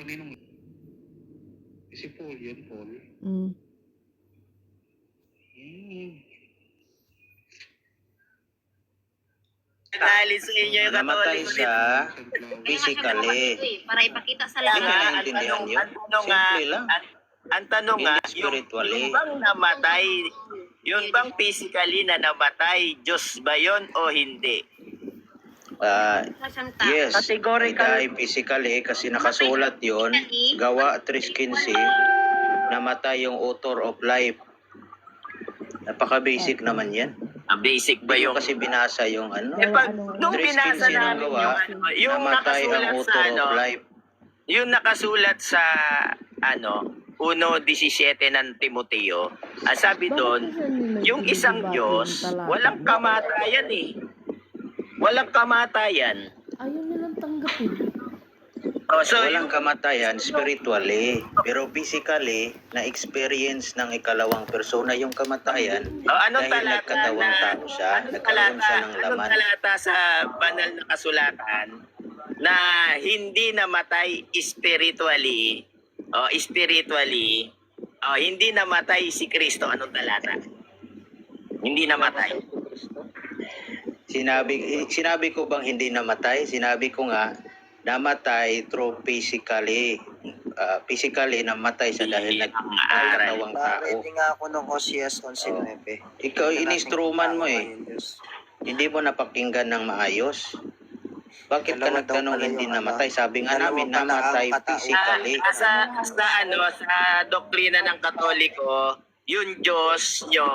kaninong si Paul yan, Paul. Dahil sa inyo yung namatay Katoliko siya physically. Para ipakita sa Hindi lahat. mo naiintindihan yun? Simple lang. Ang tanong nga, Hindi spiritually. yung bang namatay, yun bang physically na namatay, Diyos ba yun o hindi? Yes, Categorical. die physically kasi nakasulat yon. Gawa 3:15, namatay yung author of life. Napaka-basic naman yan. Basic ba Hindi yung... ko kasi binasa yung ano. nung binasa 3:15 ng namin gawa, yung namatay ang nakasulat sa author of life. yung nakasulat sa 1:17 ng Timoteo, sabi doon, yung isang Diyos, walang kamatayan eh. Walang kamatayan. Ayaw nilang tanggapin. So, Walang kamatayan spiritually, pero physically, na-experience ng ikalawang persona yung kamatayan anong dahil talata nagkatawang tao siya, nagkaroon siya ng anong laman. talata sa banal na kasulatan na hindi namatay spiritually, hindi namatay si Kristo? Anong talata? Hindi namatay. Sinabi ko bang hindi namatay? Sinabi ko nga, namatay through physically. Physically, namatay siya dahil nagkatawang tao. Ready nga ako ng OCS 11.9. Ikaw, in-instrument mo eh. Hindi mo napakinggan ng maayos. Bakit ka nagtanong hindi namatay? Sabi nga namin, namatay physically. Sa doktrina ng Katoliko, yung Diyos nyo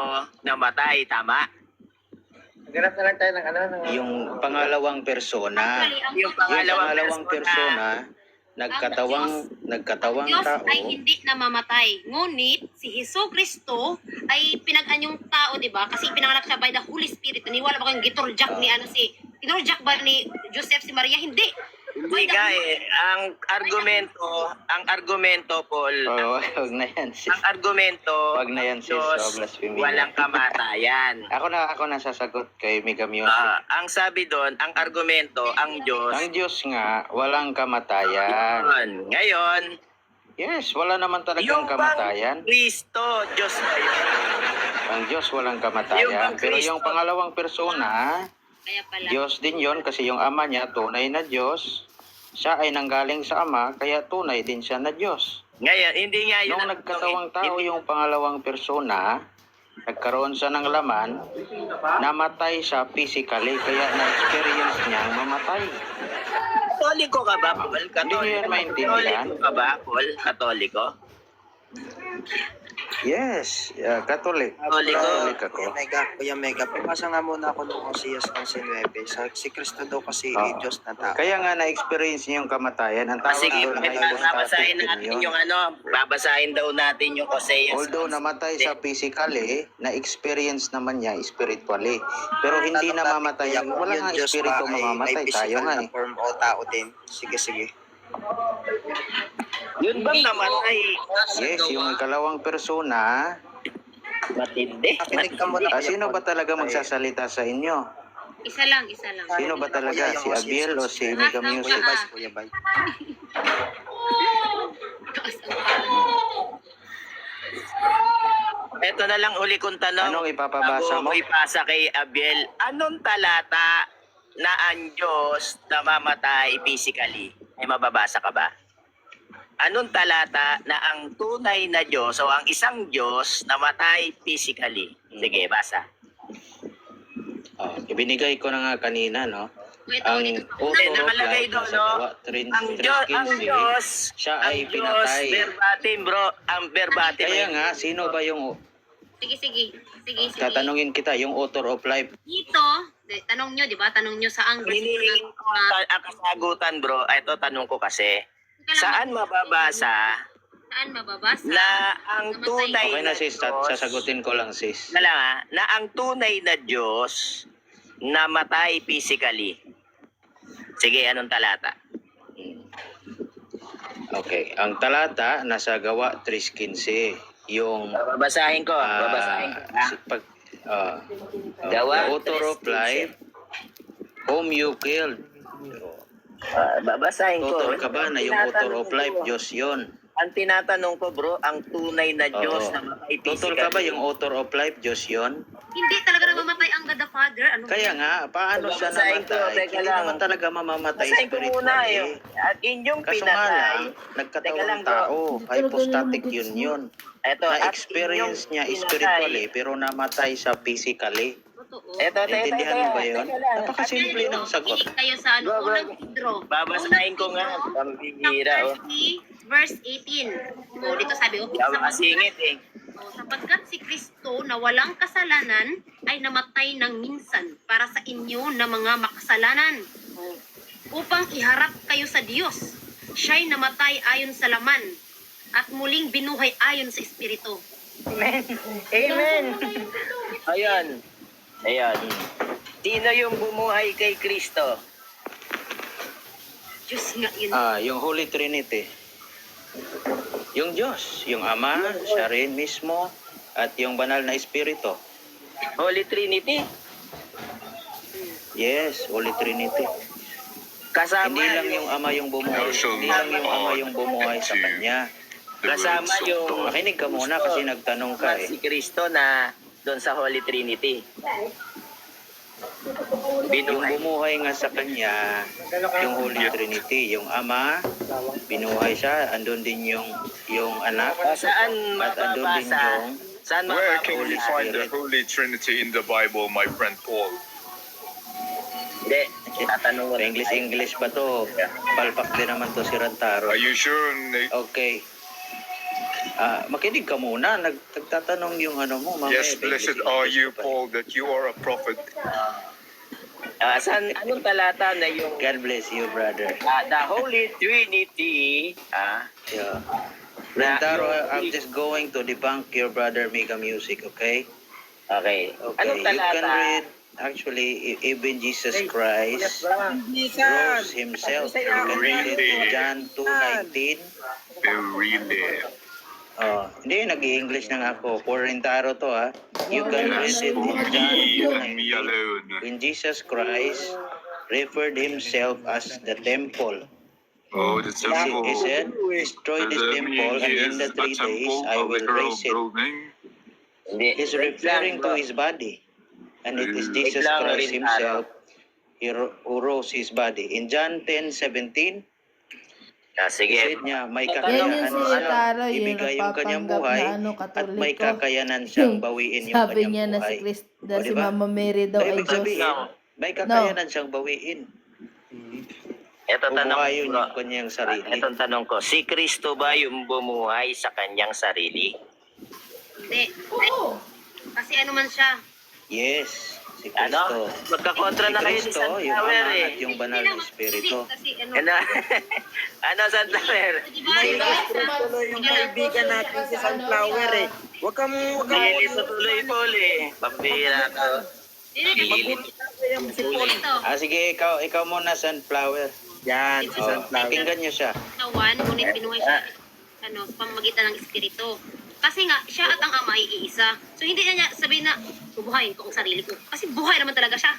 namatay, tama? Ganap na lang tayo ng Yung pangalawang persona, Yung yung pangalawang persona, nagkatawang Diyos tao. ay hindi namamatay. Ngunit, si Hesus Kristo ay pinag-anyong tao, di ba? Kasi pinanganak siya by the Holy Spirit. Naniwala ba kayong giturjak ni tinorjak ba ni Joseph si Maria? Hindi. Hindi ka eh. Ang argumento, Paul, Wag na yan, sis. ang argumento, Wag na yan, sis. Diyos, Blasphemy. walang kamatayan. Ako na sasagot kay Mega Music. Ang sabi doon, ang argumento, ang Diyos. Ang Diyos nga, walang kamatayan. Ngayon, Yes, wala naman talagang yung bang kamatayan. Kristo, Diyos ba yun? Ang Diyos walang Yung kamatayan. bang Pero Kristo? yung pangalawang persona, Kaya pala. Diyos din yon kasi yung ama niya, tunay na Diyos. Siya ay nanggaling sa ama, kaya tunay din siya na Diyos. Ngayon, hindi nga yun. Nung ang nagkatawang tanong, tao yung pangalawang persona, nagkaroon siya ng laman, namatay siya physically, kaya na-experience niyang mamatay. Katoliko ka ba, Paul? Hindi niyo yan maintindihan? Katoliko ka ba, Paul? Katoliko? Yes, Catholic. Katoliko. Catholic ako. Kuya Mega, pumasa nga muna ako ng OCS 11.9. Si Kristo daw kasi Oo. Diyos na tao. Kaya nga na-experience niyo yung kamatayan. Ang tawag Sige, doon ay babasahin hypostatic natin union. yung babasahin daw natin yung Oseas. Although namatay sa physically, na-experience naman niya spiritually. Pero hindi namamatay. Wala nga espiritu mamamatay. Tayo nga eh. Form o tao din. Sige. Yun bang namatay? Yes, yung ikalawang persona. Matindi. Pakinig ka muna. Sino ba talaga magsasalita sa inyo? Isa lang. Sino ba talaga? Si Abiel o si Mega Music? Kuya Bay. Ito na lang uli kong tanong. Anong ipapabasa mo? Bago ko ipasa kay Abiel, anong talata na ang Diyos namamatay physically? May mababasa ka ba? Anong talata na ang tunay na Diyos o ang isang Diyos namatay physically? Sige, basa. Ibinigay ko na nga kanina, no? Wait, Ang author of nakalagay life doon, sa no? gawa, Ang Diyos, siya ay ang Diyos, pinatay. verbatim bro, ang verbatim. Kaya nga, sino ba yung, Sige. tatanungin kita, yung author of life? Dito, tanong nyo, di ba? Tanong nyo saan Hinihingi ko ang kasagutan bro. Ito tanong ko kasi. Saan mababasa Saan mababasa? na ang tunay Okay na sis, Diyos, sasagutin ko lang sis. na ang tunay na Diyos namatay physically? Sige, anong talata? Okay, ang talata nasa gawa 3:15. Yung Babasahin ko. the Gawa author of 3:15. life whom you killed. Babasahin ko. Total ka ba na yung author of life, Diyos yun? Ang tinatanong ko, bro, ang tunay na Diyos Oo. na mamatay Total ka ba yung author of life, Diyos yun? Hindi talaga namamatay ang God the Father. Ano Kaya nga, paano siya Babasahin ko, namatay? teka Hindi lang. naman talaga mamamatay Basahin ko muna yung spiritually. at inyong Kaso nga pinatay. lang, Teka nagkatawang lang, bro. tao, hypostatic union. Ito, at Na-experience inyong niya pinatay. spiritually, pero namatay siya physically. Totoo. Ito, Naintindihan mo ba yun? Teka lang. Napakasimple ng sagot. Kinig kayo sa Bro, bro. unang Pedro. Babasahin ko nga. Unang Pambihira, oh. Pedro, verse 18. O, dito sabi, Masingit, eh. sapagkat si Kristo na walang kasalanan ay namatay ng minsan para sa inyo na mga makasalanan. Upang iharap kayo sa Diyos. Siya'y namatay ayon sa laman at muling binuhay ayon sa Espiritu. Amen. Ayan. Ayan. Sino yung bumuhay kay Kristo? Diyos nga yun. Yung Holy Trinity. Yung Diyos, yung Ama, siya rin mismo, at yung banal na Espiritu. Holy Trinity? Yes, Holy Trinity. Kasama Hindi lang yung Ama yung bumuhay, hindi lang yung Ama yung bumuhay sa Kanya. kasama yung Makinig ka muna kasi nagtanong ka si eh. Kristo na doon sa Holy Trinity. Yung Binuhay. bumuhay nga sa Kanya, yung Holy Trinity, yung Ama, binuhay siya, andun din yung anak, Saan at andun din mababasa? yung Saan Where can Holy we mababasa? find the Spirit. Holy Trinity in the Bible, my friend Paul? Hindi, tatanong ko. English pa to. Palpak din naman to si Rantaro. Are you sure? Okay. Makinig ka muna. Nagtatanong yung ano mo. Mamaya, Yes, blessed English are you, pa. Paul, that you are a prophet. Anong talata na yung God bless you, brother. the Holy Trinity? Yeah. Rantaro, I'm just going to debunk your brother Mega Music, okay? Okay. Okay, Anong you can talata? read, actually, even Jesus Christ rose himself. You can read it in John 2:19. Really? Hindi, nag-i-English na nga ako. For Rentaro to, ha. You can read it in John Me 2:19. alone. When Jesus Christ referred himself as the temple. Oh, the temple. He said, destroy this temple and in the 3 days I will raise it. Hindi. He's referring to his body. And it is Jesus lang, Christ Rentaro. himself who rose his body. In John 10:17, he Sige. said niya, may Yan kakayanan yung si Taro, yung ibigay yung kanyang nagpapanggap buhay na ano, at may katoliko. kakayanan siyang bawiin yung Sabi kanyang niya na si buhay. Krista, O, si diba? Mama Mary daw So, ay ibig Diyos. sabihin, may kakayanan siyang bawiin. Ito tanong Bubuhayin ko. yung kanyang sarili. Itong tanong ko, si Kristo ba yung bumuhay sa kanyang sarili? Hindi. Kasi ano man siya. Yes, si Ano? Kristo. Magkakontra Si na kayo ni Kristo, yung Sunflower Ama eh. at yung banal na Espiritu. Kasi ano. Ano? Ano, Sunflower? Diba? Tuloy yung kaibigan natin si Sunflower eh. Huwag ka mo, Lilis na tuloy po eh. Pambira to. Lilis. si Paul. Ito. Sige, ikaw muna, Sunflower. Yan, si Sunflower. Pakinggan niyo siya. Kawan, ngunit binuhay siya sa pamamagitan ng Espiritu. Kasi nga, siya at ang Ama ay iisa. So hindi na niya sabihin na, bubuhayin ko ang sarili ko. Kasi buhay naman talaga siya.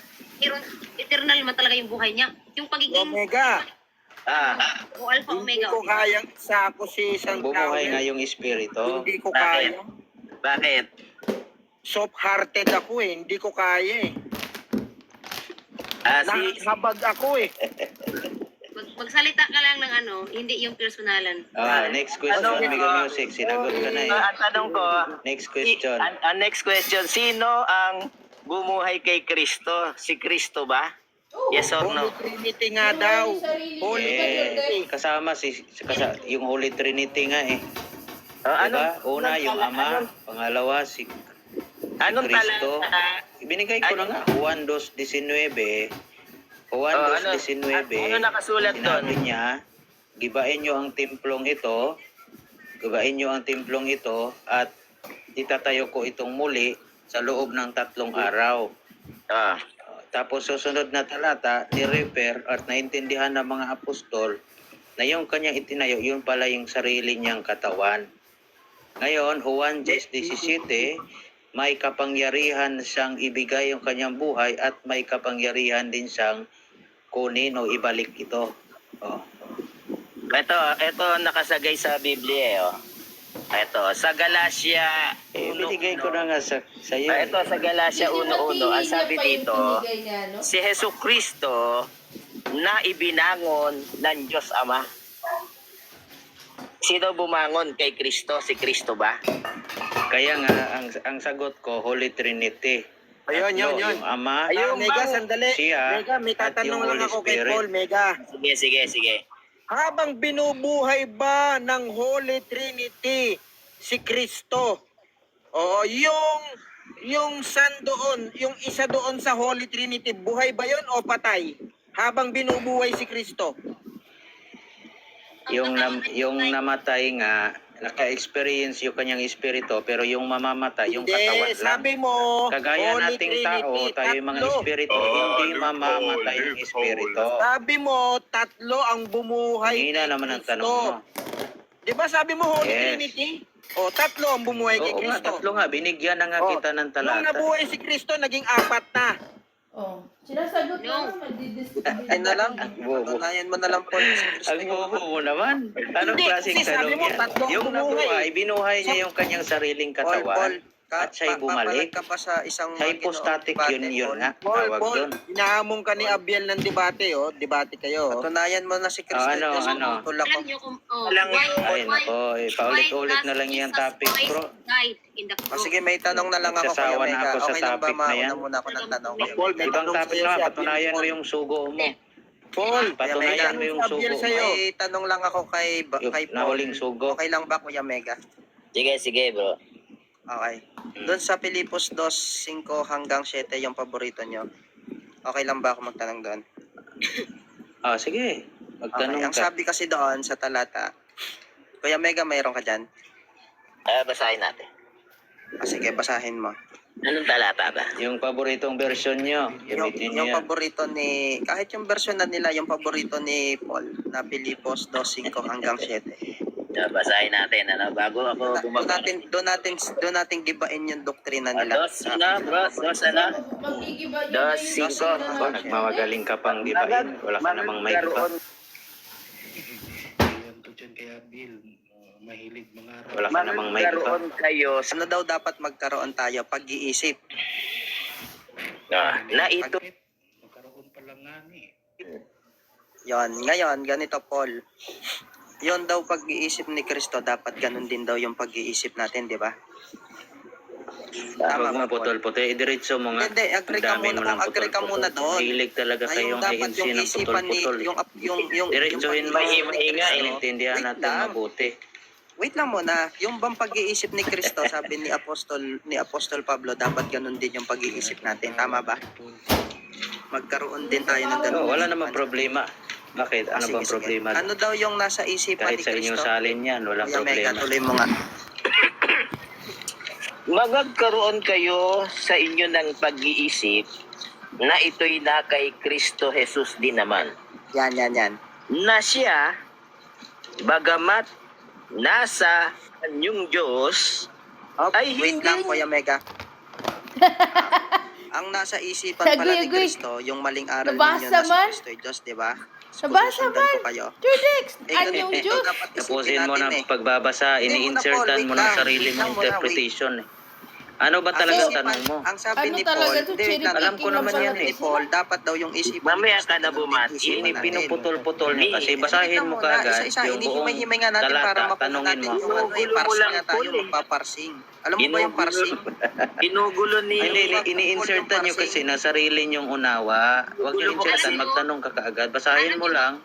Eternal naman talaga yung buhay niya. Yung pagiging Omega, o Alpha hindi Omega. ko kayang sa ako si Bumuhay nga Sunflower. yung Espiritu. Hindi ko Bakit? kaya. Bakit? Soft-hearted ako eh. Hindi ko kaya eh. Nakakabag ako eh. Magsalita ka lang ng ano, hindi yung personalan. Next question, Mega Music. Sinagot ka na eh. Ang tanong ko, Next question. ang next question, sino ang bumuhay kay Kristo? Si Kristo ba? Yes or no? Holy Trinity nga daw. Holy Trinity. Kasama yung Holy Trinity nga eh. Diba? Una, yung Ama. Pangalawa, si Anong Kristo. talata? Binigay ko na nga. Juan 2:19. Juan 2:19. Ano nakasulat doon? Sinabi niya, gibain nyo ang templong ito, at itatayo ko itong muli sa loob ng 3 araw. Tapos susunod na talata, ni-refer at naintindihan ng mga apostol na yung kanyang itinayo, yun pala yung sarili niyang katawan. Ngayon, Juan 10:17, may kapangyarihan siyang ibigay yung kanyang buhay at may kapangyarihan din siyang kunin o ibalik ito. Oh. Ito nakasagay sa Biblia eh. Oh. Ito, sa Galacia Binigay ko na nga sa iyo. Ito, sa Galacia 1:1, ang sabi dito, si Hesus Kristo na ibinangon ng Diyos Ama. Sino bumangon kay Kristo? Si Kristo ba? Kaya nga, ang sagot ko, Holy Trinity. Ayun, yun. Yung Ama, Ayun, Mega, bang- sandali. siya, Mega, may at tatanong yung lang Holy ako kay Spirit. Paul, Mega. Sige. Habang binubuhay ba ng Holy Trinity si Kristo? O yung son doon, yung isa doon sa Holy Trinity, buhay ba yon o patay? Habang binubuhay si Kristo. yung namatay nga, naka-experience yung kanyang espiritu, pero yung mamamatay, yung katawan lang. Sabi mo, Kagaya Holy nating Trinity, tao, tayo yung mga tatlo. espiritu, hindi mamamatay yung espiritu. Sabi mo, tatlo ang bumuhay Hina kay naman ang Kristo. tanong mo. Di ba sabi mo Holy Yes. Trinity? O, tatlo ang bumuhay kay Oo nga, Kristo. tatlo nga, binigyan na nga Oh, kita ng Nung talata. nabuhay si Kristo, naging apat na. Oh, sinasagot No. mo naman, Ay na lang, patunayan mo na lang po si Kristo. Ang bobo mo naman. Anong Hindi, klaseng kasi sabi tanong mo, yan? tatlo ang Yung bumuhay. nabuhay, binuhay niya yung kanyang sariling katawan. At siya'y bumalik. Papalag ka pa sa isang Hypostatic yun nga, Paul, tawag doon. inahamon ka ni Abiel ng debate, oh. Debate kayo. Patunayan mo na si Kristo. ano? Alam niyo kung, Alam why, Ay, nako, paulit-ulit na lang yung topic, bro. died in the cross. Sige, may tanong na lang ako Nagsasawa kay na Mega. ako sa Okay lang ba topic na yan? mauna muna ako ng tanong? Paul, may Ibang tanong topic sa'yo na, si Abiel. patunayan mo yung sugo mo. Paul, Patunayan mo yung sugo mo. May tanong lang ako kay Yung Paul. nahuling sugo. Okay lang ba, Kuya Mega? Sige bro. Okay. Doon sa Pilipos 2:5 hanggang 7 yung paborito nyo. Okay lang ba ako magtanong doon? Sige. Okay. Magtanong Ang ka. sabi kasi doon sa talata, Kuya Mega, mayroon ka dyan? Basahin natin. Sige, basahin mo. Anong talata ba? Yung paboritong version nyo. Gamitin nyo Yung yan. paborito ni, kahit yung version na nila, yung paborito ni Paul, na Pilipos 2:5 hanggang 7. Basahin natin, ano, bago ako bumaba. Doon natin gibain yung doktrina nila. Dos, bro? Dos, ano? Magigiba niyo Dos, na yung cinco. doktrina Ako, natin. nagmamagaling ka pang gibain. Wala ka namang may iba. Ayan to dyan kay Abiel. Mahilig mga araw. Wala ka namang may iba. Magkaroon kayo Ano daw dapat magkaroon tayo? Pag-iisip. na ito. Bakit? Magkaroon pa lang nga ni. Yon. Ngayon, ganito Paul. Yon daw pag-iisip ni Kristo, dapat ganun din daw yung pag-iisip natin, di ba? Huwag mo Paul. putol-putol. Idiretso mo nga. Hindi, agree ka Ang dami muna, mo kung ng agree ka muna putol-putol. doon. Hilig talaga Na yung kayong dapat agency yung ng isipan ni, putol-putol. yung Diretsuhin mo. pag-iisip ni Kristo. Inintindihan Wait natin lang. mabuti. Wait lang muna, yung bang pag-iisip ni Kristo, sabi ni Apostol Pablo, dapat ganun din yung pag-iisip natin, tama ba? Magkaroon din tayo ng ganun. Wala namang problema. Bakit? Ano bang problema? Ano daw yung nasa isipan Kahit ni sa inyong Kristo? salin yan, walang Kuya Mega, problema. tuloy mo nga. Magkaroon kayo sa inyo ng pag-iisip na ito'y na kay Kristo Jesus din naman. Yan. Na siya, bagamat nasa kanyang Diyos, ay Wait hindi lang, Kuya Mega. Ang nasa isipan pala ni Agree. Kristo, yung maling aral Nabasa ninyo na si man? Kristo ay Diyos, di ba? Nabasa Susundan man? ko kayo. Tudex, Eh, anyong ganito Diyos. dapat isipin Tapusin mo natin na pagbabasa, Hindi ini-insertan muna, mo Paul, ng wait sarili lang. mong Wait lang muna, interpretation. Ano ba talagang tanong mo? Ang sabi Ano ni talaga Paul, to, wait cherry lang, Alam ko picking naman lang yan pala ni eh. Paul, dapat daw yung isipan ni Mamaya Kristo, ka na ganun din bumati. isipan Hindi natin. pinuputol-putol nyo kasi Eh, basahin tingnan mo na, kaagad isa-isa, yung hindi buong himay-himay nga natin para talata, makuha tanungin natin mo. yung ano, Ginugulo mo parsing lang, na tayo, Paul, eh. magpaparsing. Alam mo ba yung parsing? Ginugulo ni... Hindi, ini-insertan nyo kasi na sarili nyong unawa. Huwag nyo insertan, magtanong ka kaagad. Basahin mo lang.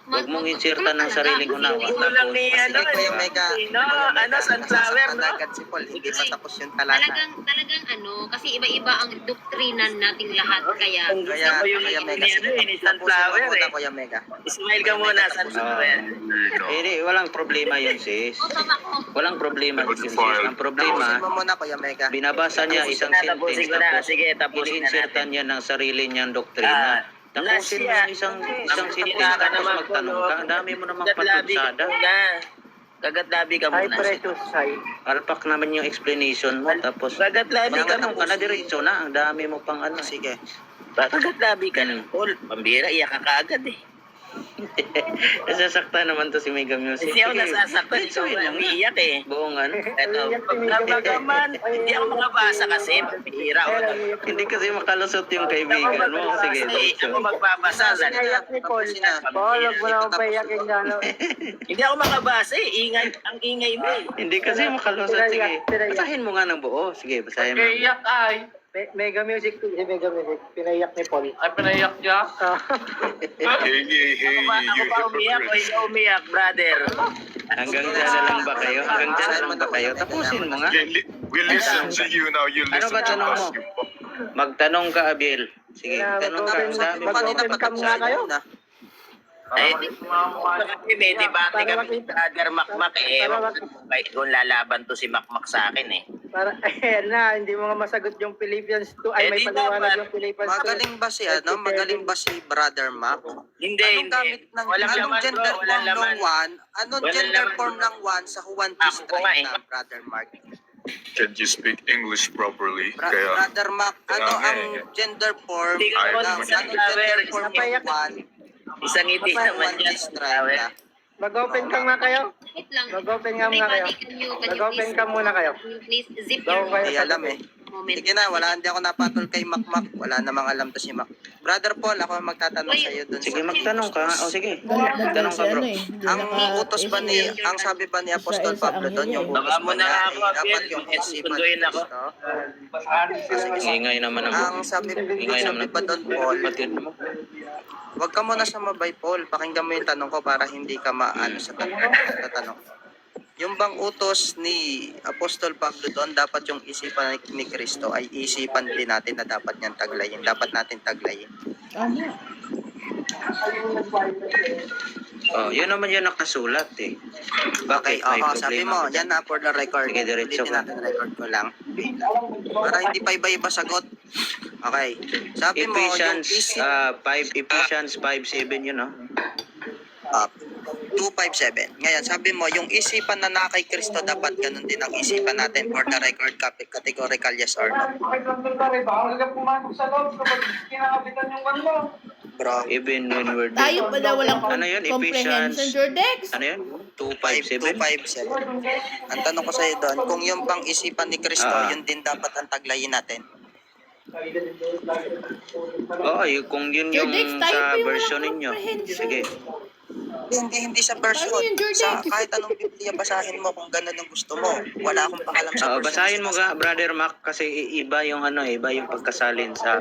Huwag mong insertan ng sariling unawa. Ginugulo lang ni Sige, ano, Kuya Mega. no, ano, sunflower, no? Nasasaktan agad si Paul, hindi pa tapos yung talata. Talagang ano, kasi iba-iba ang doktrina nating lahat. Kaya, Ang gusto ko yung Kuya Mega, ni ano, sige, ni tapusin mo sunflower muna, eh. Kuya Mega. Smile ka muna, sunflower. Hindi, walang problema yun sis. tama ko. Walang problema yun sis. Ang problema, Tapusin mo muna, Kuya Mega. binabasa niya isang Tapusin sentence ko na. tapos Sige, tapusin na ini-insertan natin. niya ng sarili niyang doktrina. Tapusin mo yung isang sentence tapos magtanong ka. Ang dami mo namang Kagatlabi ka patutsada. muna. Kagatlabi ka muna. Alpak naman yung explanation mo tapos Kagatlabi ka magtanong ka na diretso na. Ang dami mo pang ano. Sige. Kagatlabi ka ng Paul. Pambira, iyak ka kaagad eh. Nasasaktan naman to si Mega Music. Hindi ako nasasaktan. Ikaw Sige, ang umiiyak eh. buong ano. Ito, pagkabagaman, hindi ako makabasa kasi. Bihira ako. Hindi kasi makalusot yung kaibigan mo. Sige, Ako magbabasa. Hindi ako makabasa eh. Ang ingay mo eh. Hindi kasi makalusot. Sige, basahin mo nga ng buo. Sige, basahin mo. Iyak ay. Mega Music, si Mega Music, pinaiyak ni Paul. Ay, pinaiyak niya. Hey, hey, hey, Ako you ba umiyak o hypocrite. ikaw umiyak, brother? Hanggang dyan na lang ba kayo? Hanggang dyan na lang ba kayo? Tapusin mo nga. Okay, we listen to you now. You Ano listen ba to tanong us. mo? Magtanong ka, Abiel. Sige, tanong ka. Sabi mo. Mag-open nga kayo. Ay, kasi may debate kami sa Brother Makmak eh. Ewan ko kung lalaban to si Makmak sa akin eh. Para, ayan na, hindi mo nga masagot yung Philippians 2. Ay, may di paliwanag dapat. yung Philippians 2. Magaling ba si ano? Magaling ba si Brother Mac? Hindi, Anong gamit hindi. ng Walang anong laman gender bro, form walang laman. ng one? Anong Walang gender laman, form bro. ng one sa Juan Ako District nga eh. na Brother Mark? Can you speak English properly? Kaya, Brother Mac, ano Kaya, ang gender form Hindi ka Ay, naman ng isang anong gender flower, form isang ng one? Isang ngiti naman Juan yan. District na. Mag-open ka nga kayo. Wait lang. Mag-open nga muna kayo. Everybody, can you Mag-open ka muna kayo. please zip Go your kayo. Hindi alam eh. moment? Sige na, hindi ako napatol kay Mac Mac. Wala namang alam to si Mac. Brother Paul, ako ang magtatanong sa iyo dun. Sige, magtanong ka. O sige. Nagtanong Magtanong ka, bro. Ang utos ba ni, ang sabi ba ni Apostol Pablo doon, yung utos Baka ba mo na niya, ako, dapat Abel. yung isipan Sunduin ni ako. Kristo? Ingay naman Ang sabi ba doon, Paul, Batid mo. huwag ka muna sumabay, Paul. Pakinggan mo yung tanong ko para hindi ka maano sa tanong. Yung bang utos ni Apostol Pablo doon, dapat yung isipan ni Kristo ay isipan din natin na dapat niyang taglayin. Dapat natin taglayin. Tama. Oh, yun naman yung nakasulat eh. Okay, Bakit may oo, sabi problema? mo, yan na for the record. Sige, diretso Ulitin ka. natin record ko lang. Para hindi pa iba-iba sagot. Okay. Sabi mo, yung Ephesians 5:7 yun, no? 257. Ngayon, sabi mo, yung isipan na kay Kristo, dapat ganun din ang isipan natin for the record, categorical yes or no. Bro, Even when we're dead. Tayo pala walang Ano yun? comprehension, Ephesians? Jordex. Ano yun? 2:5:7? 257. Ang tanong ko sa'yo doon, kung yung pang isipan ni Kristo, yun din dapat ang taglayin natin. Oo, kung yun yung Jordex, tayo sa pa yung version walang ninyo. comprehension. Sige. Hindi sa version. Paano yun, Jordan? Sa kahit anong Biblia, basahin mo kung ganun ang gusto mo. Wala akong pakalam sa version. Basahin mo ga, Brother Mac, kasi iba yung iba yung pagkasalin sa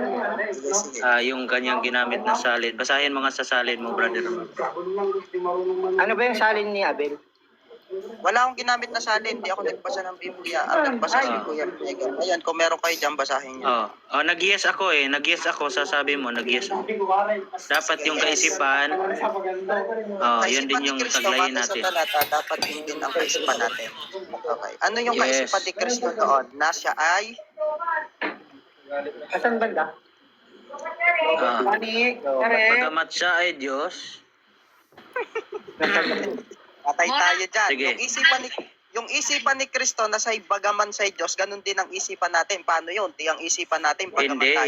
yung kanyang ginamit na salin. Basahin mo nga sa salin mo, Brother Mac. Ano ba yung salin ni Abel? Wala akong ginamit na salin. Hindi ako nagbasa ng Biblia. Ang nagbasa si Kuya Diego. Ayan, kung meron kayo dyan, basahin nyo. Nag-yes ako eh. Nag-yes ako sa sabi mo, nag-yes ako. Dapat yung kaisipan, yun din yung taglayin natin. Sa talata, dapat yun din ang kaisipan natin. Okay. Ano yung Yes. kaisipan ni Kristo doon? Na siya ay Asan banda? Pagkamat siya ay Diyos, patay tayo dyan. Sige. Yung isipan ni Kristo na sa bagaman sa Diyos, ganun din ang isipan natin. Paano yun? Di ang isipan natin bagaman tayo.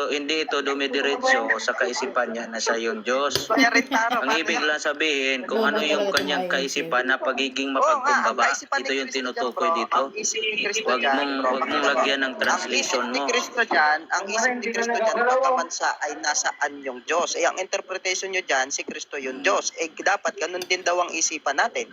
hindi ito dumidiretso sa kaisipan niya na siya yung Diyos. Ang ibig lang sabihin, kung ano yung kanyang kaisipan na pagiging mapagkumbaba, ito yung tinutukoy dito. Huwag mong lagyan ng translation mo. Ang isip ni Kristo dyan, bagaman sa ay nasaan yung Diyos. Ang interpretation nyo dyan, si Kristo yung Diyos. Dapat ganun din daw ang isipan natin.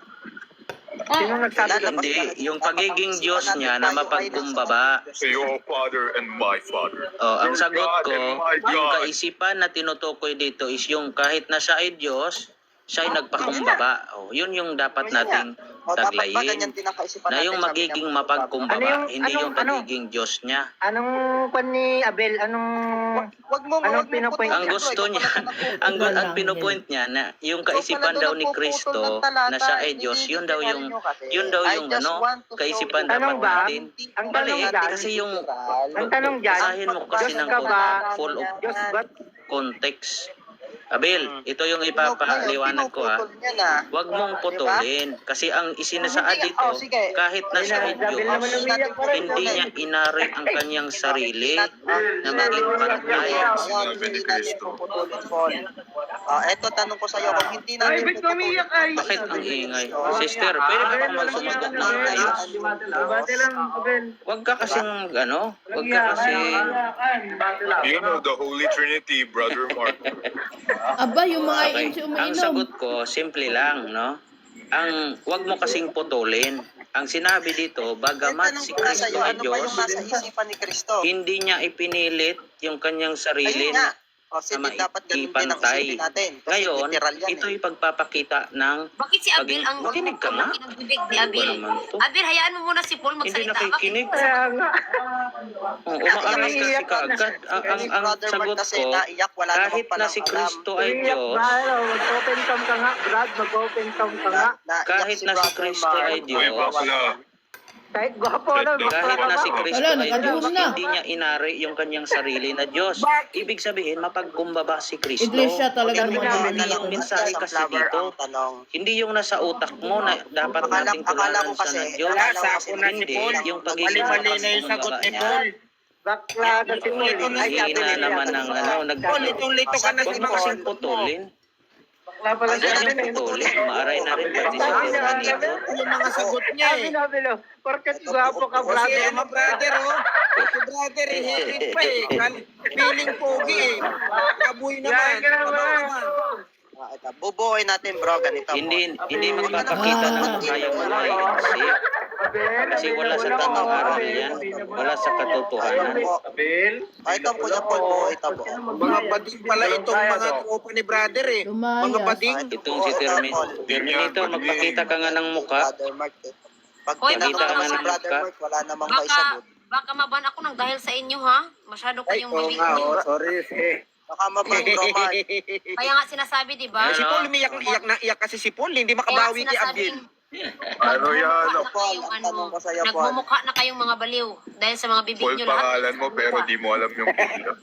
Sino nagsabi doon? Hindi, yung pagiging Diyos niya na mapagkumbaba. Your Father and my Father. Ang Your sagot God ko, and my yung God. kaisipan na tinutukoy dito is yung kahit na siya ay Diyos, siya ay nagpakumbaba. Yun yung dapat nating Dapat ba taglayin. ganyan din ang kaisipan Na natin? yung Sabi magiging ng- mapagkumbaba, hindi yung pagiging Diyos niya. Anong kwan ni Abel? Wag mo Anong pinupoint? Ang gusto niya, ang pinupoint niya na yung kaisipan daw ni Kristo na siya ay Diyos, yun daw yung kaisipan dapat Tanong ba? natin. Ang Mali, tanong dyan, kasi yung ang tanong dyan, basahin mo kasi Diyos ng ka ba? full of Diyos ba? context. Abel, ito yung ipapaliwanag ko Huwag mong putulin. Kasi ang isinasaad dito, kahit na siya ay Abel naman Diyos, umiyak pa rin. hindi niya inari ang kanyang sarili na maging pantay. Eto, tanong ko sa'yo, kung hindi namin puputulin ang Bakit ang Panginoon ingay? Kristo, Sister, pwede ba akong magsumagot ng ayos? Wag ka kasing, wag ka kasi... You know the Holy Trinity, Brother Mark. Aba, yung mga Okay, insi ang umiinom. sagot ko, simple lang, no? Wag mo kasing putulin. Ang sinabi dito, bagamat tanong si ko na Kristo sa'yo, ay ano ba yung Diyos, nasa isipan ni Kristo? hindi niya ipinilit yung kanyang sarili Ayun nga. na Kasi na dapat ganun din ang maipantay. isipin natin. Kasi Ngayon, literal yan ito ipagpapakita ng Bakit si Abel ang Makinig ka nga. ng bibig ni Abel? Ano naman to? Abel, hayaan mo muna si Paul Hindi magsalita. nakikinig. Bakit? Umaalis kasi kaagad. Ang Brother Mark sagot kasi ko, naiyak, wala naman kahit na palang si alam. Kristo ay Diyos, Mag-open cam ka nga, Brad. Mag-open cam ka nga. Naiyak kahit na si Brother Kristo Mark. ay Uy, Diyos, bakla. Kahit gwapo na, kahit na si Kristo Wala, ay Diyos, nag-adun na. hindi niya inari yung kanyang sarili na Diyos. Ibig sabihin, mapagkumbaba si Kristo. Iglesia talaga Hindi naman namin dito. yung mensahe kasi dito. Tanong. Hindi yung nasa utak mo na dapat nating Akala ko tularan kasi, siya ng Diyos. Wala, sako na si Hindi, Paul. yung pagiging Mali-mali na yung sagot ni Paul. bakla na si Paul. Ay, sabi Hina niya. naman ng Paul, litong-lito ka na Huwag si mo kasing Paul. putulin. Bakla pala siya. Huwag yung putulin. Maaray na rin pati sa pera nito. Yung mga sagot niya Sabi eh. na, Bilo, porket gwapo ka, Kasi brother. ano, brother, oh. Si brother, eh, hirit pa eh. Feeling pogi eh. Kabuy naman. Kabaw naman. Bubuoy natin bro, ganito po. Hindi magpapakita ng kayang isip. Kasi wala sa tamang aral yan. Wala sa katotohanan. Ito po yung Paul po, ito po. Mga bading pala itong mga tropa ni brother eh. Mga Lumayas. bading. Itong si Terminator, magpakita ka nga ng muka. Brother Mark, pag Hoy, tinanong baka mo si naman Brother ka. Mark, wala namang may sagot. Baka maban ako ng dahil sa inyo ha. Masyado Ay, kayong oo bibig. nga, oh, sorry. Baka mabang bro Mark. Kaya nga sinasabi, di ba? Si Paul, iyak na iyak kasi si Paul. Hindi makabawi kay Abel. Ano yan? Paul, ang tanong ko sa'yo, Paul. Nagmumukha na kayong mga baliw dahil sa mga bibig Paul, nyo lahat. pangalan mo pero di mo alam yung Biblia.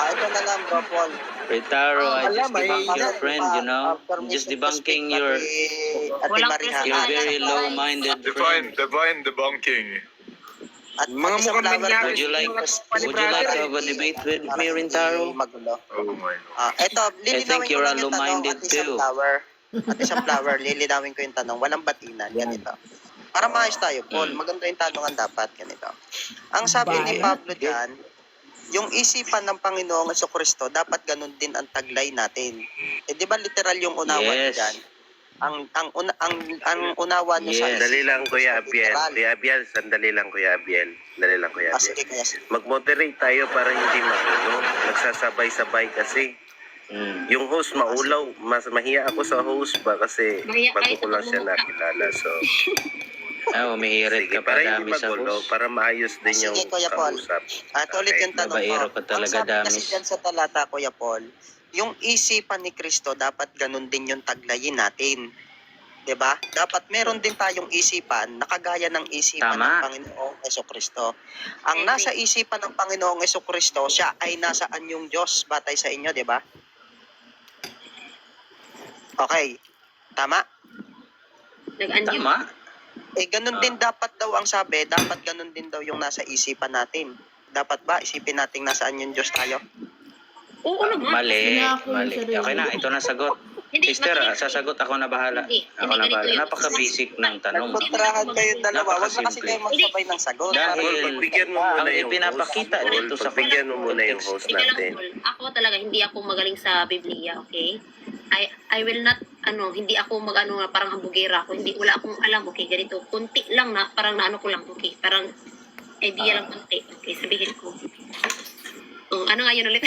Ito na lang bro Paul. Retaro, I just Alam, debunk ay- your friend, you know. Just debunking your Walang your very low-minded friend. Divine debunking. At Mga pati sa mukhang flower mangyari. Would you like to have a debate with me, para Rintaro? hindi magulo. Oh my God. Ito, lilinawin think ko you're lang yung tanong low-minded at isang too. flower. At isang flower, lilinawin ko yung tanong. Walang batinan, ganito. Para maayos tayo, Paul. Maganda yung tanongan dapat, ganito. Ang sabi ni Pablo dyan, yung isipan ng Panginoong Jesucristo, dapat ganun din ang taglay natin. Eh, di ba literal yung unawa Yes. dyan? Ang unawa niyo sa Yes. Sandali lang, Kuya Abiel. literal. Kuya Abiel, sandali lang, Kuya Abiel. Sandali lang, Kuya Abiel. Sige, kaya sige. Mag-moderate tayo para hindi magulo. Nagsasabay-sabay kasi. Yung host maulaw. Mas mahiya ako sa host ba kasi Mahiya bago kayo ko sa lang siya pagmumukha. nakilala. So, Umihirit sige, ka pa para hindi dami sa magulo, host. para maayos din yung Sige, Kuya Paul. kausap. Ulit yung tanong ko. Babaero ka talaga, Ang sabi kasi Damis. dyan sa talata, Kuya Paul, yung isipan ni Kristo, dapat ganun din yung taglayin natin. 'Di ba? Dapat meron din tayong isipan na kagaya ng isipan Tama. ng Panginoong Jesucristo. Ang nasa isipan ng Panginoong Jesucristo, siya ay nasaan yung Diyos batay sa inyo, 'di ba? Okay. Tama? Nag-anyo. Tama? Ganun din dapat daw ang sabi, dapat ganun din daw yung nasa isipan natin. Dapat ba isipin natin nasaan yung Diyos tayo? Oo naman. Mali. Sinako yung Mali. sarili. Okay na, ito na sagot. Hindi, Sister, makinig. sasagot ako na bahala. Hindi, Ako na ganito bahala. yun. Napaka-basic ng tanong. Kontrahan kayo dalawa. Wag na kasi Napakasimple. kayo magsabay ng sagot. Dahil Paul, pagbigyan mo muna ang yung ipinapakita host. dito sa Pagbigyan mo muna yung host Ika lang, natin. Paul. Ako talaga, hindi ako magaling sa Biblia, okay? I will not, hindi ako parang hambugera ako. Hindi, wala akong alam, okay? Ganito, kunti lang na, parang naano ko lang, okay? Parang idea lang kunti. Okay, sabihin ko. Ano nga yun ulit?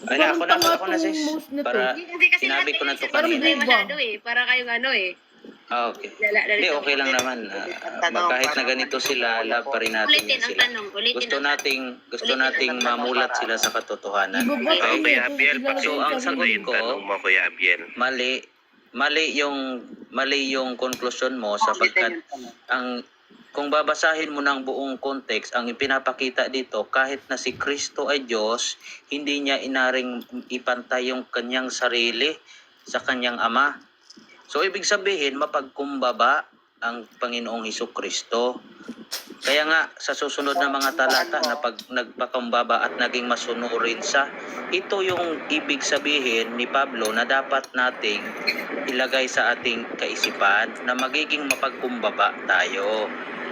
Ay, ako na sis. Most nito. Para Hindi kasi sinabi ko na to Parang kanina. grade masyado eh. Para kayong Okay. Hindi, okay lang naman. Kahit na ganito sila, love pa rin natin Ulitin yan ang sila. tanong. Ulitin Gusto nating mamulat sila sa katotohanan. Ibaba Okay, ko Kuya yun, Abiel, kung So, ang ilalagay sagot sa yung tanong mo, Kuya Abiel. Mali yung conclusion mo sapagkat kung babasahin mo ng buong context, ang ipinapakita dito, kahit na si Kristo ay Diyos, hindi niya inaring ipantay yung kanyang sarili sa kanyang Ama. So, ibig sabihin, mapagkumbaba ang Panginoong Hesukristo. Kaya nga sa susunod na mga talata na pag nagpakumbaba at naging masunurin sa, ito yung ibig sabihin ni Pablo na dapat nating ilagay sa ating kaisipan na magiging mapagkumbaba tayo.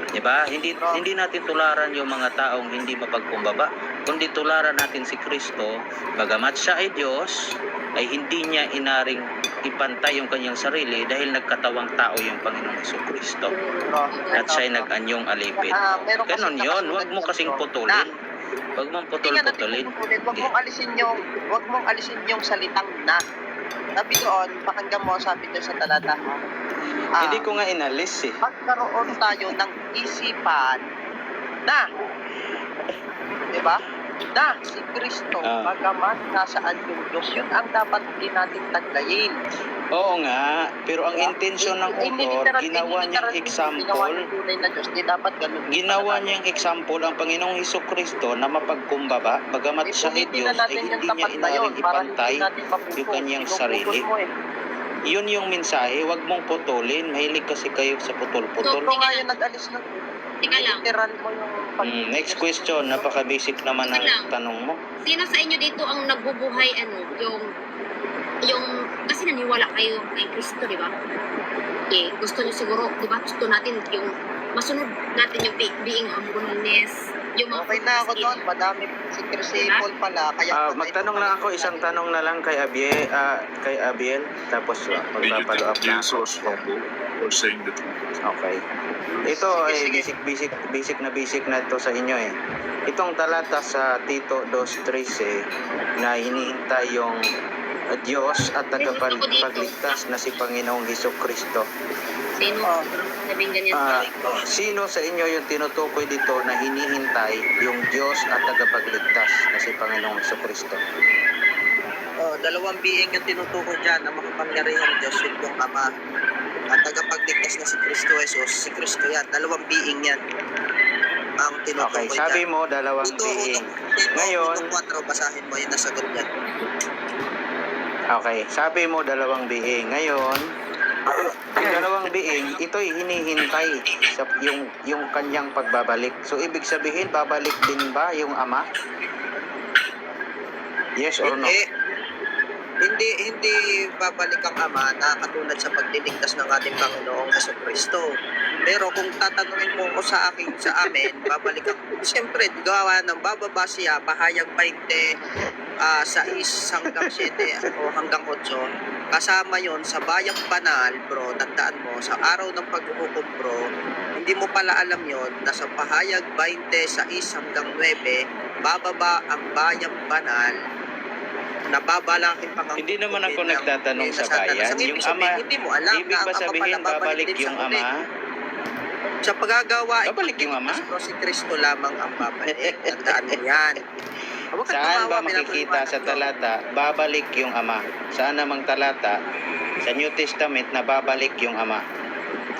'Di ba? Hindi natin tularan yung mga taong hindi mapagkumbaba, kundi tularan natin si Kristo, bagamat siya ay Diyos, ay hindi niya inaring ipantay yung kanyang sarili dahil nagkatawang tao yung Panginoong Jesucristo. At siya'y nag-anyong alipin. Ganon yun, huwag mo kasing putulin. Huwag mong putol-putulin. Wag mong alisin yung salitang na. Sabi doon, pakinggan mo, sabi doon sa talata. Hindi ko nga inalis eh. Magkaroon tayo ng isipan na, di ba? Na si Kristo, bagamat nasaan yung Diyos, yun ang dapat din natin taglayin. Oo nga, pero ang intensyon ng author, ginawa niyang example, ginawa niyang example ang Panginoong Hesukristo na mapagkumbaba, bagamat siya ay Diyos, ay hindi niya inaring ipantay yung kanyang sarili. Yun yung mensahe, wag mong putulin. Mahilig kasi kayo sa putol-putol. Ito nga yung nag-alis ng Teka lang. literal mo yung Next question, napaka-basic naman ng tanong mo. Sino sa inyo dito ang nagbubuhay yung kasi naniwala kayo kay Kristo, di ba? Eh, gusto niyo siguro, di ba? Gusto natin yung masunod natin yung being humbleness, yung mga okay na ako doon, madami si Paul pala. Kaya Magtanong lang ako, isang tanong na lang kay Abiel, tapos Did you magpapalo up think na Jesus ako. was humble or saying the truth? Okay. Ito ay basic na ito sa inyo eh. Itong talata sa Tito 2:13 na hinihintay yung Diyos at tagapagligtas na si Panginoong Hesukristo. sino sabing ganyan Sino sa inyo yung tinutukoy dito na hinihintay yung Diyos at tagapagligtas na si Panginoong Hesukristo? dalawang being yung tinutukoy dyan na makapangyarihang Diyos, yung Ama. At tagapagligtas na si Kristo Jesus, si Kristo yan. Dalawang being yan ang tinutukoy Okay, sabi mo dalawang being. Ngayon, Tito 4, basahin mo, yun nasagot yan. okay, sabi mo dalawang being. Ngayon, yung dalawang being, ito'y hinihintay sa yung kanyang pagbabalik. So, ibig sabihin, babalik din ba yung Ama? Yes or no? Hindi babalik ang Ama na katulad sa pagliligtas ng ating Panginoong Jesucristo. Pero kung tatanungin mo ko sa amin, babalik ang, siyempre, gawa ng bababa siya, pahayag 20, 6 hanggang 7 o hanggang 8. Kasama yon sa bayang banal, bro, tandaan mo, sa araw ng paghuhukom, bro, hindi mo pala alam yon na sa pahayag 20, 6 hanggang 9, bababa ang bayang banal, nababalakin pa Hindi naman ako nagtatanong sa bayan. Yung Ama, hindi mo alam ibig ba sabihin babalik yung Ama? Sa paggagawa, Babalik yung Ama? Si Kristo lamang ang babalik. Tandaan mo yan. Huwag kang Saan ba tumawa, makikita sa pinapaliwanag ko. talata, babalik yung Ama? Saan namang talata sa New Testament na babalik yung Ama?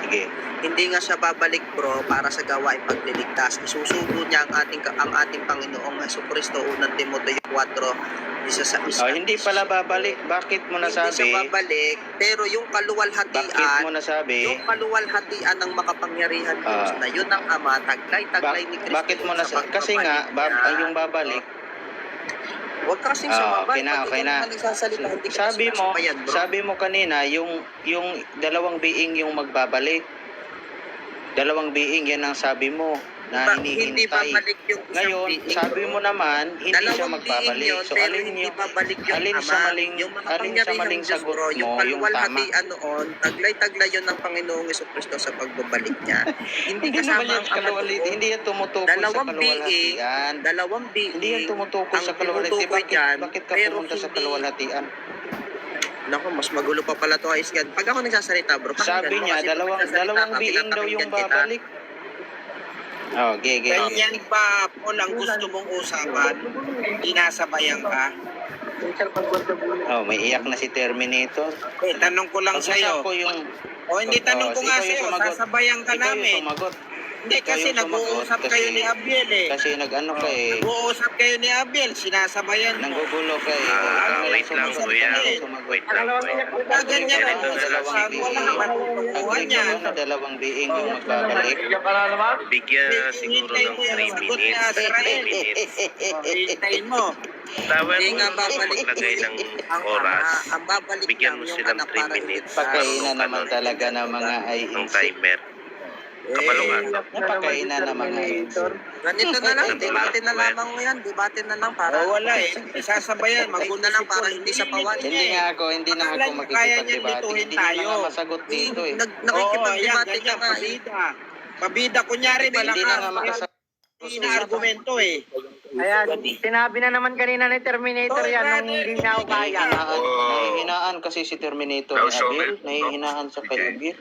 Sige. Hindi nga siya babalik, bro, para sa gawain pagliligtas. Isusugo niya ang ating Panginoong Jesucristo, unang Timoteo 4, isa sa isa. Hindi pala babalik. Bakit mo Hindi nasabi? siya babalik, pero yung kaluwalhatian, Bakit mo nasabi? yung kaluwalhatian ng makapangyarihan Diyos na yun ang Ama, taglay ni Kristo. Bakit mo nasabi? Kasi nga, yung babalik, huwag ka kasing sumabay. okay na. Sabi mo kanina, yung dalawang being yung magbabalik. Dalawang being, yan ang sabi mo na Hindi hinihintay. babalik yung isang Ngayon, being. sabi mo naman, hindi siya Dalawang being magbabalik. yun, So, pero hindi babalik yung alin Ama. sa maling, Yung alin sa maling Diyos, sagot bro, yung mo, yung tama? kaluwalhatian noon, taglay-taglay yun ng Panginoong Jesucristo sa pagbabalik niya. Hindi Hindi naman kasama yan ang Ama kaluwalit, doon. hindi yan tumutukoy sa Dalawang being, kaluwalhatian. dalawang being, Hindi yan tumutukoy ang sa kaluwalhatian. tinutukoy dyan, Bakit ka pero pumunta sa hindi- kaluwalhatian? Naku, mas magulo pa pala to, Aisgan. Pag ako nagsasalita, bro, Sabi niya, dalawang being daw yung babalik. Oh, gege. Ganyan ba, Paul, ang gusto mong usapan? Inasabayan ka? Oh, may iyak na si Terminator. Tanong ko lang Pag-usap sa'yo. ko yung... O hindi, tanong ko nga ikaw yung sa'yo, sumagot. sasabayan ka Ikaw yung namin. sumagot. Hindi, kasi Ikaw yung sumagot, nag-uusap kayo kasi- ni Abiel eh. Kasi nag-ano ka eh. Nag-uusap kayo ni Abiel, sinasabayan mo. Nanggugulo ka eh. Ikaw na Wait lang, sumagot, kuya. ikaw sumagot. Wait lang, kuya. Pag ganyan Ganito ang na lang usapan, sige. wala naman matutukuhan Agree niya. ka ba na dalawang being yung magbabalik? Bigyan siguro ng 3 minutes. 3 minutes. Hintayin mo. Tawag Hindi mo nga na babalik maglagay ng ang oras. ang babalik Bigyan mo lang yung silang anak 3 para minutes. Pagkainan naman Kanon, talaga ng mga ng IEC. timer. Kapalungan. Napakainan ng mga IEC. Ganito na lang, debate na lamang mo yan, debate na lang para Wala eh. Isasabayan, magulo na lang si para Paul. hindi sa pawan. Hindi nga ako, hindi na ako Kaya niya makikipag-debate. lituhin Hindi na tayo. nga masagot dito eh. Nakikipag-debate ka ganyan, nga eh. pabida. Pabida, kunyari, Hindi na nga malakas. makasagot. Hindi na argumento eh. Ayan, sinabi na naman kanina ni Terminator yan nung hindi niya ako kaya. Nahihinaan kasi si Terminator ni Abel. Nahihinaan sa kay Abel.